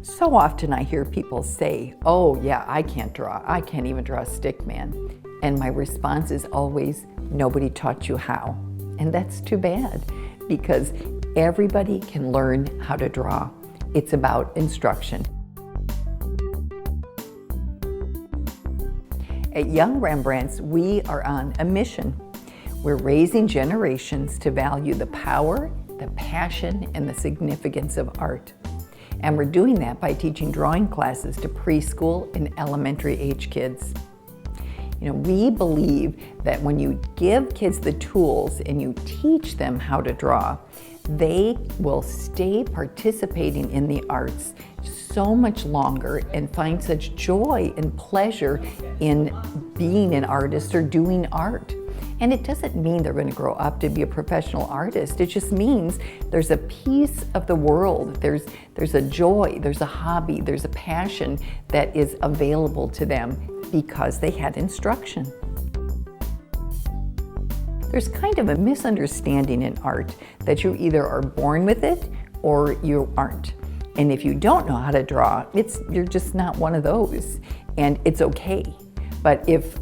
So often I hear people say, oh yeah, I can't draw. I can't even draw a stick man. And my response is always, nobody taught you how. And that's too bad, because everybody can learn how to draw. It's about instruction. At Young Rembrandts, we are on a mission. We're raising generations to value the power, the passion, and the significance of art. And we're doing that by teaching drawing classes to preschool and elementary age kids. You know, we believe that when you give kids the tools and you teach them how to draw, they will stay participating in the arts so much longer and find such joy and pleasure in being an artist or doing art. And it doesn't mean they're going to grow up to be a professional artist. It just means there's a piece of the world, there's a joy, there's a hobby, there's a passion that is available to them because they had instruction. There's kind of a misunderstanding in art that you either are born with it or you aren't. And if you don't know how to draw, you're just not one of those, and it's okay. But if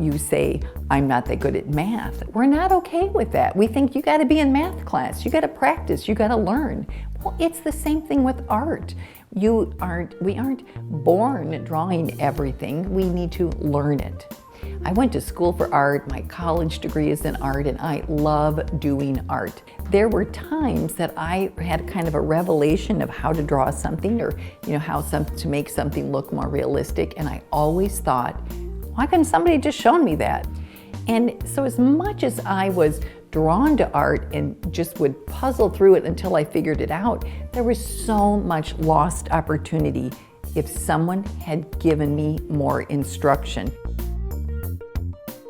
you say, I'm not that good at math, we're not okay with that. We think you gotta be in math class, you gotta practice, you gotta learn. Well, it's the same thing with art. We aren't born drawing everything, we need to learn it. I went to school for art, my college degree is in art, and I love doing art. There were times that I had kind of a revelation of how to draw something, or how to make something look more realistic, and I always thought, why couldn't somebody just shown me that? And so as much as I was drawn to art and just would puzzle through it until I figured it out, there was so much lost opportunity if someone had given me more instruction.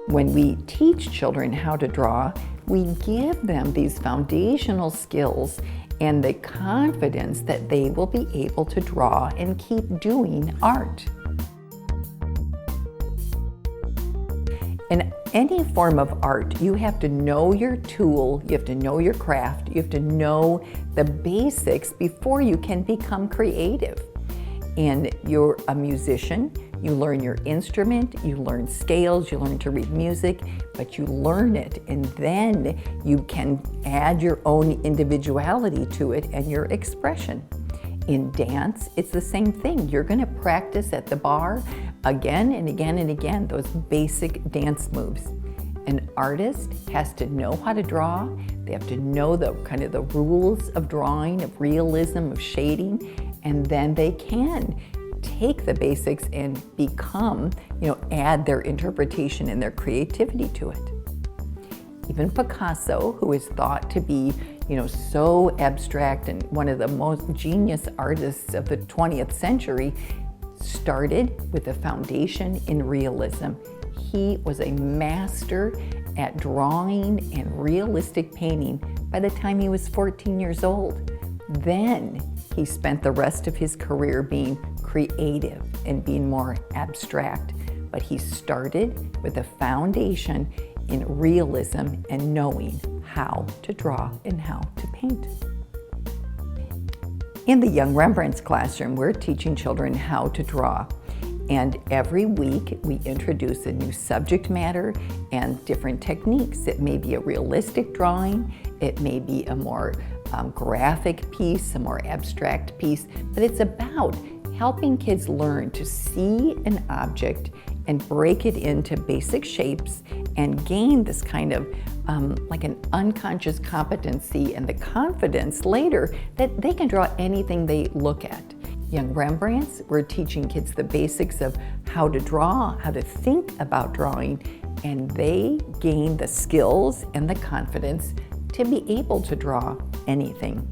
When we teach children how to draw, we give them these foundational skills and the confidence that they will be able to draw and keep doing art. In any form of art, you have to know your tool, you have to know your craft, you have to know the basics before you can become creative. And you're a musician, you learn your instrument, you learn scales, you learn to read music, but you learn it, and then you can add your own individuality to it and your expression. In dance, it's the same thing. You're going to practice at the bar again and again and again, those basic dance moves. An artist has to know how to draw. They have to know the rules of drawing, of realism, of shading, and then they can take the basics and become, add their interpretation and their creativity to it. Even Picasso, who is thought to be so abstract and one of the most genius artists of the 20th century, started with a foundation in realism. He was a master at drawing and realistic painting by the time he was 14 years old. Then he spent the rest of his career being creative and being more abstract. But he started with a foundation in realism and knowing how to draw and how to paint. In the Young Rembrandts classroom, we're teaching children how to draw. And every week we introduce a new subject matter and different techniques. It may be a realistic drawing, it may be a more graphic piece, a more abstract piece, but it's about helping kids learn to see an object and break it into basic shapes and gain this kind of like an unconscious competency and the confidence later that they can draw anything they look at. Young Rembrandts, we're teaching kids the basics of how to draw, how to think about drawing, and they gain the skills and the confidence to be able to draw anything.